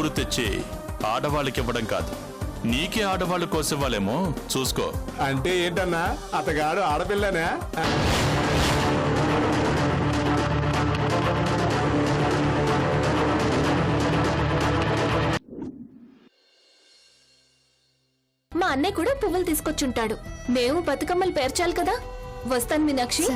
పూలు తెచ్చి ఆడవాళ్ళకి ఇవ్వడం కాదు, నీకే ఆడవాళ్ళు కోసేవాళ్ళేమో చూసుకో. అంటే ఏంటన్నా, అతగాడు ఆడపిల్లనే? మా అన్నయ్య కూడా పువ్వులు తీసుకొచ్చుంటాడు. మేము బతుకమ్మలు పేర్చాలి కదా. వస్తాను మీనాక్షి.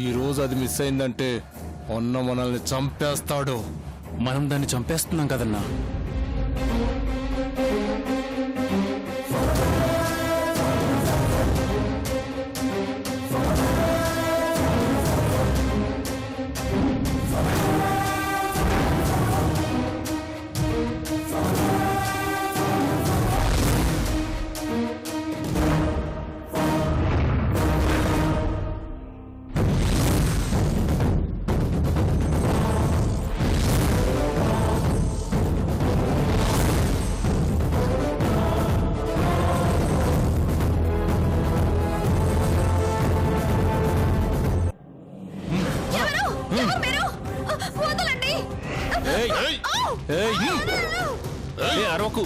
ఈ రోజు అది మిస్ అయిందంటే అన్న మనల్ని చంపేస్తాడు. మనం దాన్ని చంపేస్తున్నాం కదన్నా. అరవకు.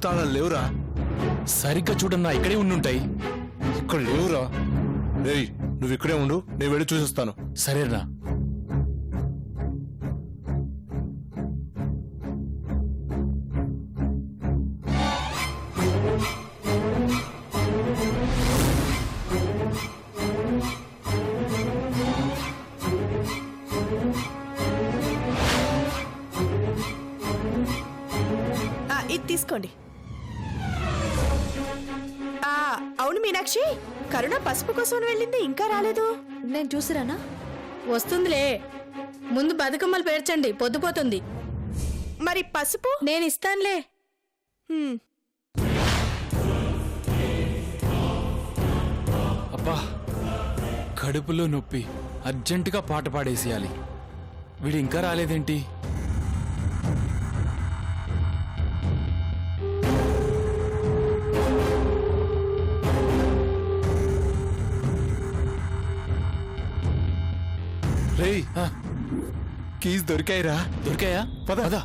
తాళాలు లేవురా. సరిగ్గా చూడన్నా, ఇక్కడే ఉండుంటాయి. ఇక్కడ లేవురా. రేయ్, నువ్వు ఇక్కడే ఉండు, నేను వెళ్ళి చూసిస్తాను. సరేనా? ఇది తీసుకోండి. అవును మీనాక్షి, కరుణ పసుపు కోసం వెళ్ళింది, ఇంకా రాలేదు. నేను చూసిరానా? వస్తుందిలే, ముందు బతుకమ్మలు పేర్చండి, పొద్దుపోతుంది. మరి పసుపు నేను ఇస్తానులే. అబ్బా, కడుపులో నొప్పి, అర్జెంటుగా పాట పాడేసేయాలి. వీడు ఇంకా రాలేదేంటి? రేయ్, కీస్ దొరికాయిరా. దొరికాయా? పద పద.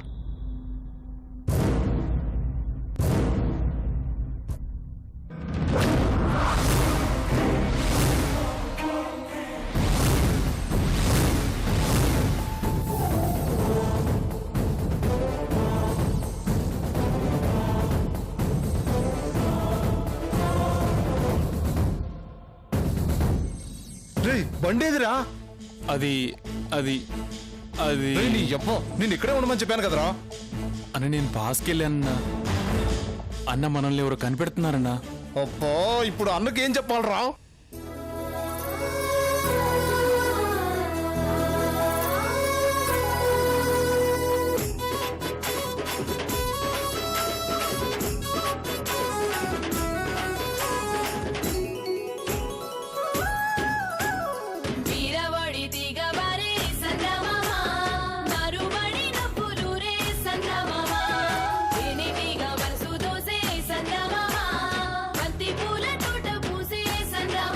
రేయ్, బండేదిరా. అది అది అది నేను ఇక్కడే ఉండమని చెప్పాను కదరా. అని నేను పాస్కెళ్ళానన్నా. అన్న మనల్ని ఎవరు కనిపెడుతున్నారన్నా. అబ్బా, ఇప్పుడు అన్నకేం చెప్పాలరా? సంద్రమామ బంతి పూల తోట పూసే సంద్రమామ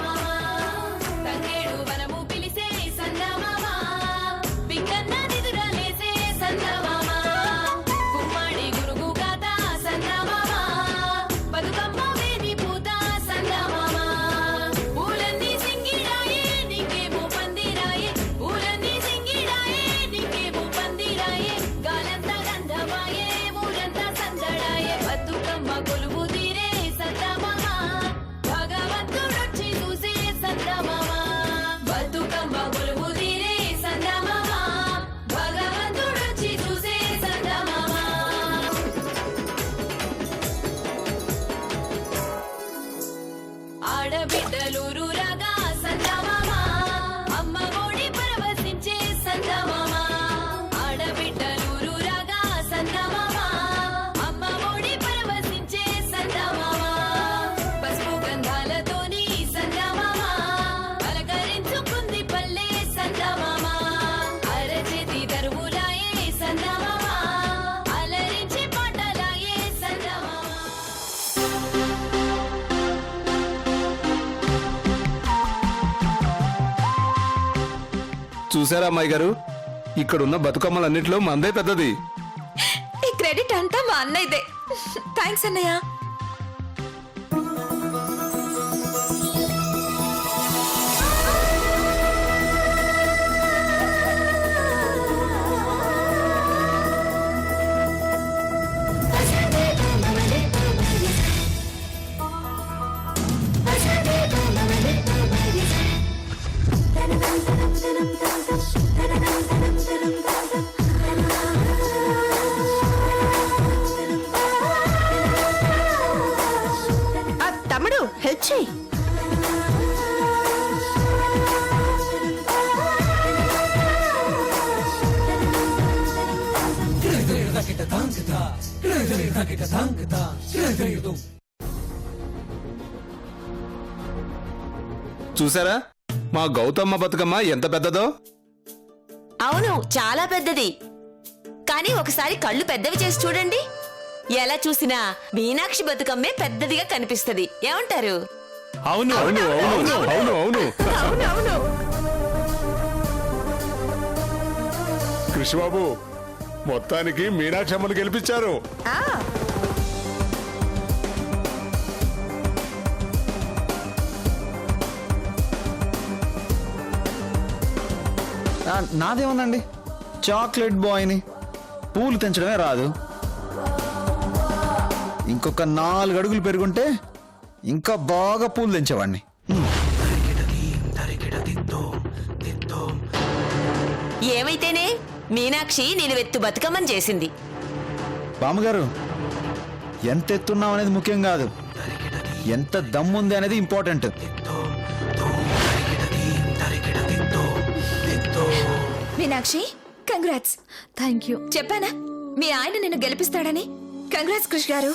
చూసారా అమ్మాయి గారు, ఇక్కడున్న బతుకమ్మలన్నిట్లో మందే పెద్దది. ఈ క్రెడిట్ అంతా మా అన్నయ్యదే. థ్యాంక్స్ అన్నయ్య. తమ్ముడు హెల్ప్ చేయి. చూసారా మా గౌతమ్మ బతుకమ్మ ఎంత పెద్దదో. అవును, చాలా పెద్దది. కానీ ఒకసారి కళ్ళు పెద్దవి చేసి చూడండి. ఎలా చూసినా మీనాక్షి బతుకమ్మే పెద్దదిగా కనిపిస్తది. ఏమంటారు? అవును అవును అవును అవును అవును. అవునవును. కృష్ణబాబు మొత్తానికి మీనాక్షి అమ్మను గెలిపించారు. నాదేముందండి, చాక్లెట్ బాయ్ని, పూలు తెంచడమే రాదు. ఇంకొక 4 అడుగులు పెరుగుంటే ఇంకా బాగా పూలు తెంచేవాడిని. ఏమైతేనే మీనాక్షి నిలువెత్తు బతుకమ్మని చేసింది. బామ్మగారు, ఎంత ఎత్తున్నాం అనేది ముఖ్యం కాదు, ఎంత దమ్ముంది అనేది important. Meenakshi, congrats. Thank you. చెప్పానా మీ ఆయన నిన్ను గెలిపిస్తాడని? కంగ్రాట్స్ కృష్ గారు.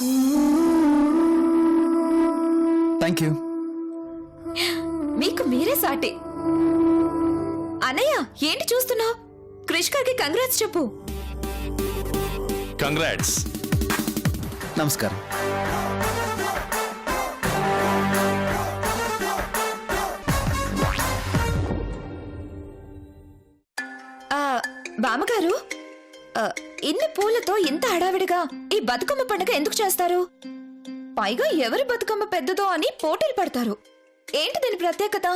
Thank you. మీకు మీరే సాటి. అన్నయ్య, ఏంటి చూస్తున్నావు? కృష్ గారికి కంగ్రాట్స్ చెప్పు. కంగ్రాట్స్. నమస్కారం. బామ్మగారు, ఇన్ని పూలతో ఇంత హడావిడిగా ఈ బతుకమ్మ పండుగ ఎందుకు చేస్తారు? పైగా ఎవరి బతుకమ్మ పెద్దదో అని పోటీలు పడతారు. ఏంటి దీని ప్రత్యేకత?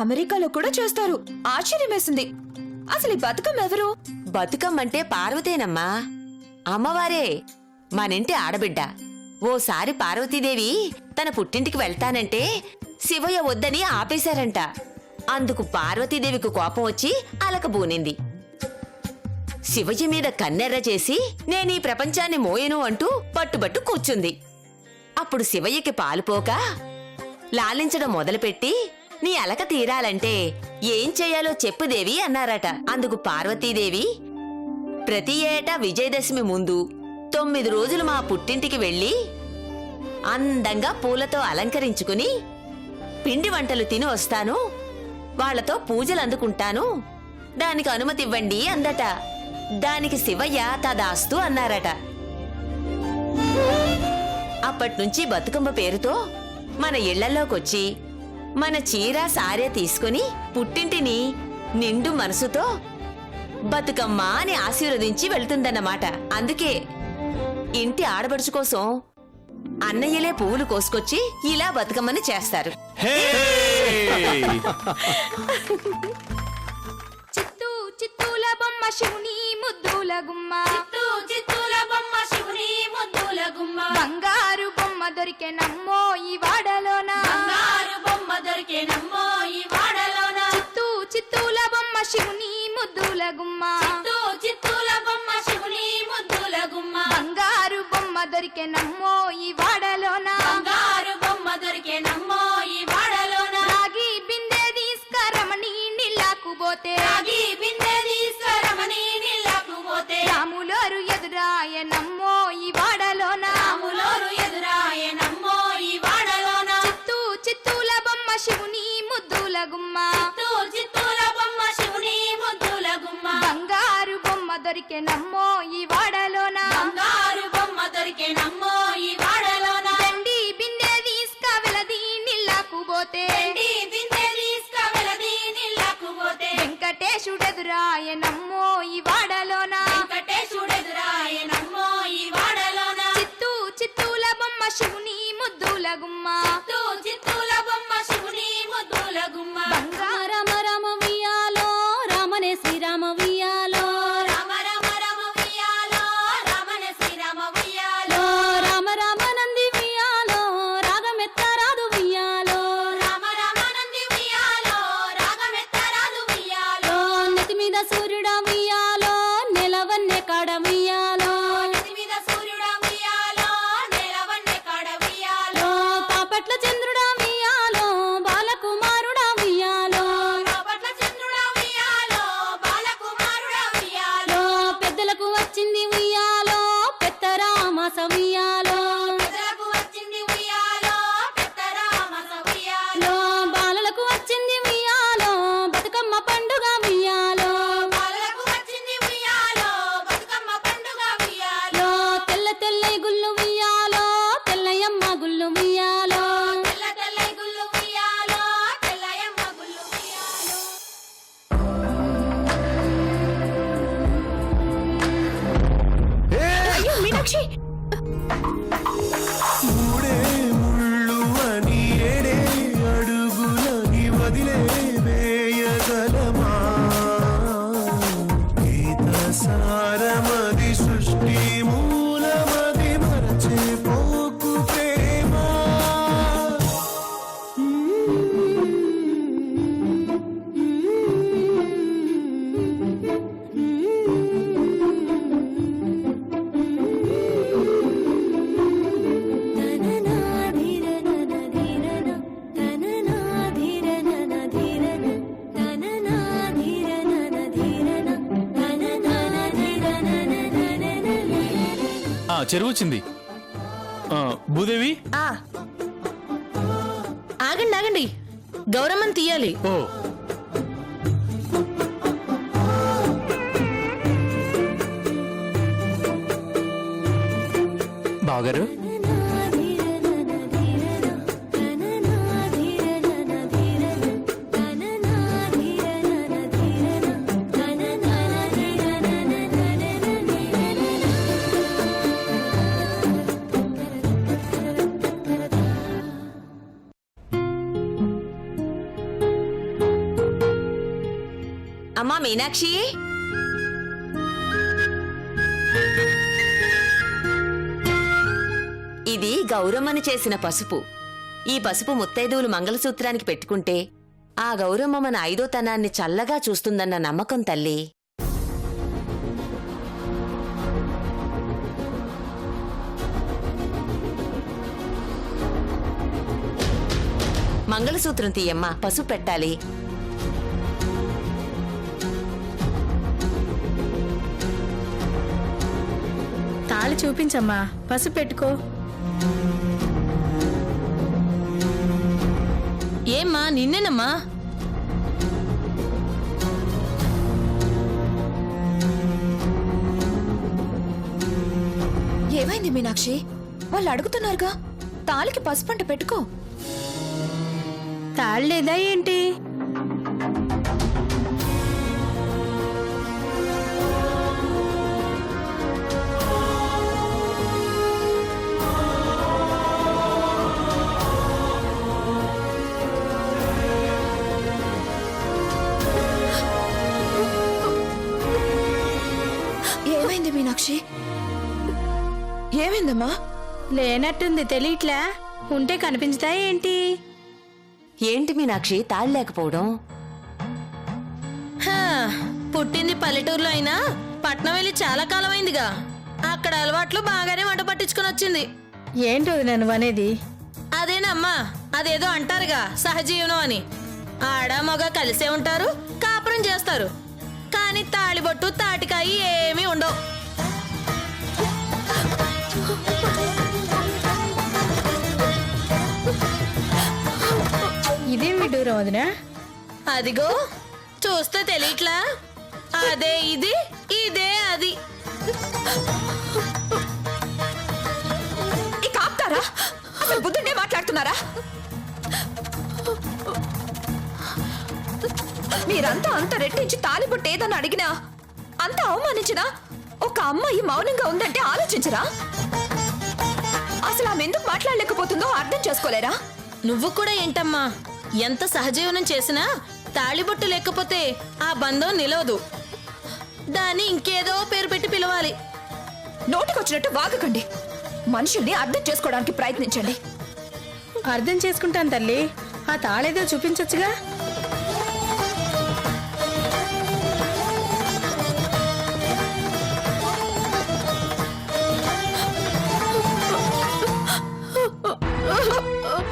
అమెరికాలో కూడా చేస్తారు. ఆశ్చర్యమేసింది. అసలు ఈ బతుకమ్మ ఎవరు? బతుకమ్మంటే పార్వతేనమ్మా, అమ్మవారే, మనింటి ఆడబిడ్డ. ఓసారి పార్వతీదేవి తన పుట్టింటికి వెళ్తానంటే శివయ్య వద్దని ఆపేశారంట. అందుకు పార్వతీదేవికి కోపం వచ్చి అలకబూనింది. శివయ్య మీద కన్నెర్ర చేసి నేనీ ప్రపంచాన్ని మోయను అంటూ పట్టుబట్టు కూర్చుంది. అప్పుడు శివయ్యకి పాలుపోక లాలించడం మొదలుపెట్టి నీ అలక తీరాలంటే ఏం చెయ్యాలో చెప్పుదేవి అన్నారట. అందుకు పార్వతీదేవి ప్రతి ఏటా విజయదశమి ముందు 9 రోజులు మా పుట్టింటికి వెళ్లి అందంగా పూలతో అలంకరించుకుని పిండి వంటలు తిని వస్తాను, వాళ్లతో పూజలు అందుకుంటాను, దానికి అనుమతి ఇవ్వండి అందట. దానికి శివయ్య తదాస్తు అన్నారట. అప్పట్నుంచి బతుకమ్మ పేరుతో మన ఇళ్లలోకొచ్చి మన చీర సారే తీసుకుని పుట్టింటిని నిండు మనసుతో బతుకమ్మ అని ఆశీర్వదించి వెళ్తుందన్నమాట. అందుకే ఇంటి ఆడబడుచు కోసం అన్నయ్యలే పువ్వులు కోసుకొచ్చి ఇలా బతుకమ్మని చేస్తారు. చిత్తూ చిత్తూల బొమ్మ శివుని ముద్దుల గుమ్మ, చిత్తూ చిత్తూల బొమ్మ శివుని ముద్దుల గుమ్మ, బంగారు బొమ్మ దొరికే నమ్మో ఈ వాడలోన, బంగారు బొమ్మ దొరికే నమ్మో ఈ వాడలోన, చిత్తూ చిత్తూల బొమ్మ శివుని ముద్దుల గుమ్మ, చిత్తూ చిత్తూల బొమ్మ శివుని ముద్దుల గుమ్మ, బంగారు బొమ్మ దొరికే నమ్మో ఈ వాడలోన, బంగారు బొమ్మ దొరికే నమ్మో ఈ వాడలోన, రాగి బిందె తీసుకరమణి నీళ్ళకు పోతే, రాగి బిందె తీసుకరమణి నీళ్ళకు పోతే, రాములోరు ఎదురాయ నమ్మో ఈ వాడలోన, రాములోరు ఎదురాయ నమ్మో ఈ వాడలోన, చిత్తూ చిత్తూల బొమ్మ శివుని ముద్దుల గుమ్మ, చిత్తూ చిత్తూల బొమ్మ శివుని ముద్దుల గుమ్మ, బంగారు బొమ్మ దొరికే నమ్మో ఈ వాడలోన, బంగారు బొమ్మ దొరికే నమ్మో ఈ వాడలోన, దండి బిందె తీసుకవెలది నీళ్ళకు పోతే, దండి బిందె తీసుకవెలది నీళ్ళకు పోతే, వెంకటేశుడ ఉయ్యాలో పెద్దలకు వచ్చింది ఉయ్యాలో పెద్దరామస ఉయ్యాలో బాలలకు వచ్చింది ఉయ్యాలో బతుకమ్మ పండుగ ఉయ్యాలో బాలలకు వచ్చింది ఉయ్యాలో బతుకమ్మ పండుగ ఉయ్యాలో తెల్ల తెల్ల గుళ్ళు ఉయ్యాలో తెల్లయమ్మ గుళ్ళు ఉయ్యాలో తెల్ల తెల్ల గుళ్ళు ఉయ్యాలో తెల్లయమ్మ గుళ్ళు ఉయ్యాలో. అయ్యో మీనాక్షి మూడే ముళ్ళు అని ఏడే అడుగులని వదిలే వేయగలమా గీత సారమది సృష్టి మూలమది మరచే పోకు ప్రేమ చెరువు వచ్చింది. భూదేవి ఆగండి ఆగండి, గౌరమ్మని తీయాలి. ఓ బావగారు, అమ్మా మీనాక్షి, ఇది గౌరమ్మని చేసిన పసుపు. ఈ పసుపు ముత్తైదువులు మంగళసూత్రానికి పెట్టుకుంటే ఆ గౌరమ్మ మన ఐదోతనాన్ని చల్లగా చూస్తుందన్న నమ్మకం తల్లి. మంగళసూత్రం తీయమ్మా, పసుపు పెట్టాలి. తాళి చూపించమ్మా, పసుపు పెట్టుకో. ఏమ్మా నిన్నేనమ్మా? ఏమైంది మీనాక్షి? వాళ్ళు అడుగుతున్నారుగా, తాలికి పసుపంట పెట్టుకో. తాళి లేదా ఏంటి? ఏమైంది మీనాక్షి? ఏమైందమ్మా? లేనట్టుంది, తెలియట్లా. ఉంటే కనిపించుతాయి ఏంటి? ఏంటి మీనాక్షి తాళి లేకపోవడం? హా, పుట్టింది పల్లెటూరులో అయినా పట్నం వెళ్ళి చాలా కాలం అయిందిగా. అక్కడ అలవాట్లు బాగానే వంట పట్టించుకుని వచ్చింది. ఏంటి నేను అనేది? అదేనమ్మా, అదేదో అంటారుగా సహజీవనం అని. ఆడ మగ కలిసే ఉంటారు, కాపురం చేస్తారు. కానీ తాళిబొట్టు తాటికాయి ఏమీ ఉండవు. ఇదేం విడ్డూరం వదినా? అదిగో చూస్తే తెలియట్లా. అదే ఇది, ఇదే అది. ఇక ఆపుతారా? అసలు బుద్ధుండే మాట్లాడుతున్నారా? మీరంతా అంత రెట్టించి తాలిబొట్టు ఏదని అడిగినా, అంత అవమానించినా ఒక అమ్మాయి మౌనంగా ఉందంటే ఆలోచించరా? అసలు ఆమె ఎందుకు మాట్లాడలేకపోతుందో అర్థం చేసుకోలేరా? నువ్వు కూడా ఏంటమ్మా, ఎంత సహజీవనం చేసినా తాళిబొట్టు లేకపోతే ఆ బంధం నిలవదు. దాన్ని ఇంకేదో పేరు పెట్టి పిలవాలి. నోటికొచ్చినట్టు వాగకండి. మనుషుల్ని అర్థం చేసుకోవడానికి ప్రయత్నించండి. అర్థం చేసుకుంటాను తల్లి. ఆ తాళేదో చూపించొచ్చుగా.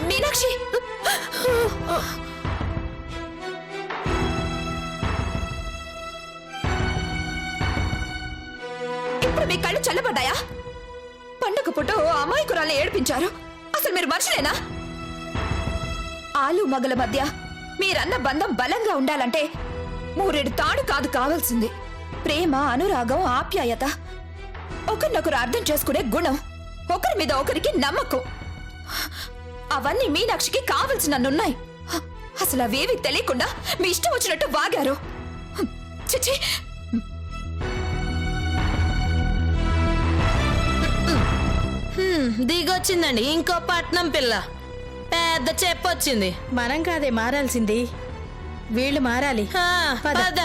మీనాక్షి, ఇప్పుడు మీ కళ్ళు చల్లబడ్డాయా? పండుగ పూట ఓ అమాయకురాల్ని ఏడిపించారు. అసలు మీరు మనుషులేనా? ఆలు మగల మధ్య మీరన్న బంధం బలంగా ఉండాలంటే 3 తాడు కాదు కావాల్సింది. ప్రేమ, అనురాగం, ఆప్యాయత, ఒకరినొకరు అర్థం చేసుకునే గుణం, ఒకరి మీద ఒకరికి నమ్మకం. అవన్నీ మీనాక్షికి కావలసినన్నున్నాయి. అసలు అవేవి తెలియకుండా మీ ఇష్టం వచ్చినట్టు వాగారు. చిచి, దిగొచ్చిందండి ఇంకో పట్నం పిల్ల. పెద్ద చెప్పొచ్చింది. మనం కాదే మారాల్సింది, వీళ్ళు మారాలి. పద.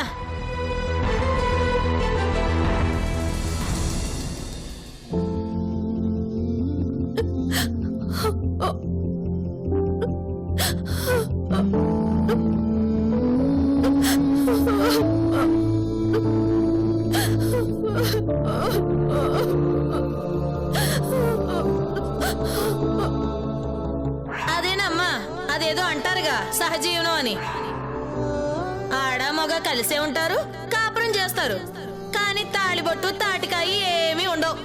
అదేనమ్మా, అదేదో అంటారుగా సహజీవనం అని. ఆడ మగ కలిసే ఉంటారు, కాపురం చేస్తారు. కానీ తాళిబొట్టు, తాటికాయి ఏమీ ఉండవు.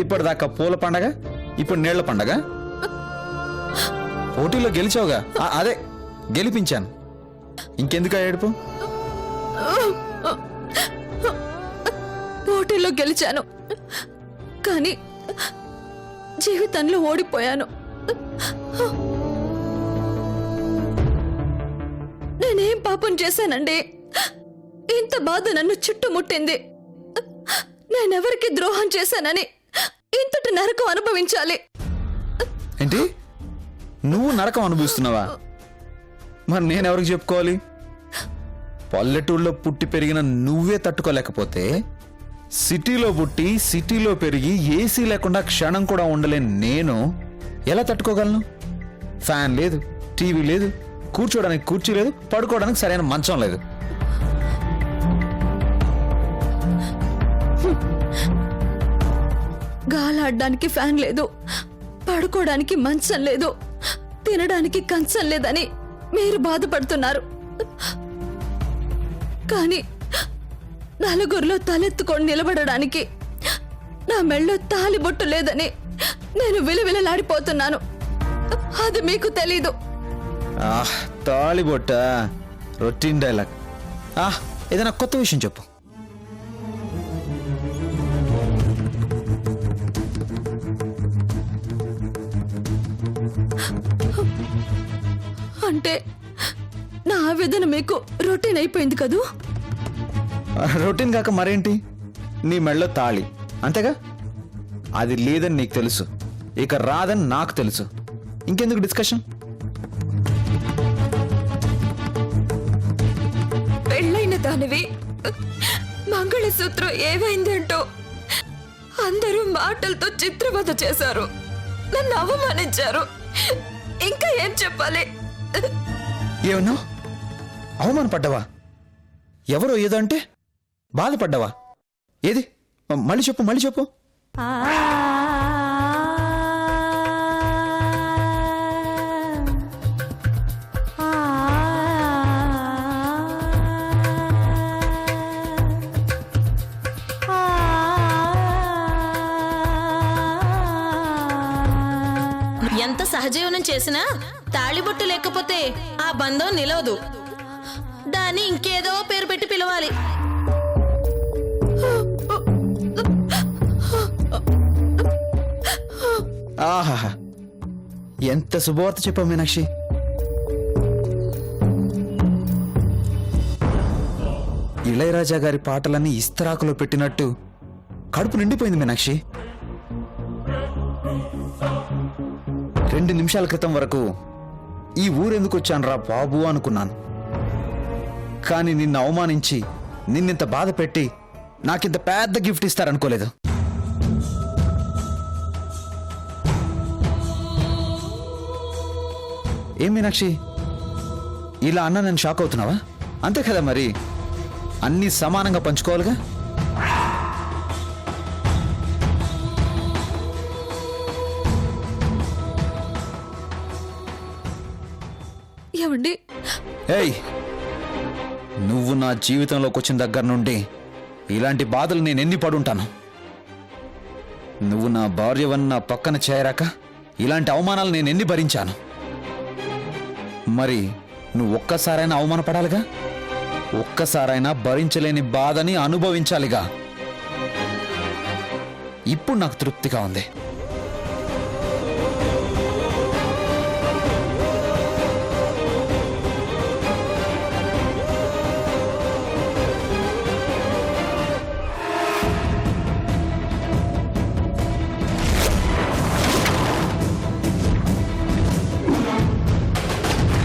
ఇప్పటిదాకా పూల పండగ, ఇప్పుడు నీళ్ల పండగ. పోటీలో గెలిచావుగా, అదే గెలిపించాను. ఇంకెందుకు ఏడుపు? పోటీలో గెలిచాను, కానీ జీవితంలో ఓడిపోయాను. నేనేం పాపం చేశానండి? ఇంత బాధ నన్ను చుట్టుముట్టింది. నేనెవరికి ద్రోహం చేశానని ఇంతటి నరకం అనుభవించాలి? ఏంటి, నువ్వు నరకం అనుభవిస్తున్నావా? మరి నేనెవరికి చెప్పుకోవాలి? పల్లెటూళ్ళలో పుట్టి పెరిగిన నువ్వే తట్టుకోలేకపోతే సిటీలో పుట్టి సిటీలో పెరిగి ఏసీ లేకుండా క్షణం కూడా ఉండలేని నేను ఎలా తట్టుకోగలను? ఫ్యాన్ లేదు, టీవీ లేదు, కూర్చోడానికి కుర్చీ లేదు, పడుకోవడానికి సరైన మంచం లేదు. గాలాడడానికి ఫ్యాన్ లేదు, పడుకోవడానికి మంచం లేదు, తినడానికి కంచం లేదని మీరు బాధపడుతున్నారు. కానీ నలుగురిలో తలెత్తుకొని నిలబడడానికి నా మెళ్ళో తాలిబొట్టు లేదని నేను విలవిలలాడిపోతున్నాను. అది మీకు తెలీదు. తాళిబొట్ట రొటీన్ డైలాగ్. ఏదైనా కొత్త విషయం చెప్పు. అంటే నా ఆవేదన మీకు రొటీన్ అయిపోయింది కదూ? రొటీన్ కాక మరేంటి? నీ మెళ్ళో తాళి, అంతేగా? అది లేదని నీకు తెలుసు, ఇక రాదని నాకు తెలుసు. ఇంకెందుకు డిస్కషన్? పెళ్ళైన దానివి మంగళసూత్రం ఏమైందంటూ అందరూ మాటలతో చిత్రవద చేశారు, నన్ను అవమానించారు. ఇంకా ఏం చెప్పాలి? ఏమన్నా అవమానపడ్డావా? ఎవరో ఏదో అంటే బాధపడ్డావా? ఏది మళ్ళీ చెప్పు, మళ్ళీ చెప్పు. ఎంత సహజీవనం చేసినా తాళిబొట్టు లేకపోతే ఆ బంధం నిలవదు. దాన్ని ఇంకేదో పేరు పెట్టి పిలవాలి. ఆహాహా, ఎంత శుభవార్త చెప్పావు మీనాక్షి. ఇళయరాజా గారి పాటలన్నీ ఇస్తరాకులో పెట్టినట్టు కడుపు నిండిపోయింది మీనాక్షి. 2 నిమిషాల క్రితం వరకు ఈ ఊరెందుకు వచ్చానురా బాబు అనుకున్నాను. కానీ నిన్ను అవమానించి నిన్నింత బాధ పెట్టి నాకింత పెద్ద గిఫ్ట్ ఇస్తారనుకోలేదు. ఏం మీనాక్షి, ఇలా అన్నా నేను షాక్ అవుతున్నావా? అంతే కదా, మరి అన్నీ సమానంగా పంచుకోవాలిగా. ఏమండి ఏయ్ నువ్వు నా జీవితంలోకి వచ్చిన దగ్గర నుండి ఇలాంటి బాధలు నేను ఎన్ని పడుంటాను. నువ్వు నా భార్యవన్న నా పక్కన చేరాక ఇలాంటి అవమానాలు నేను ఎన్ని భరించాను. మరి నువ్వు ఒక్కసారైనా అవమానపడాలిగా, ఒక్కసారైనా భరించలేని బాధని అనుభవించాలిగా. ఇప్పుడు నాకు తృప్తిగా ఉంది.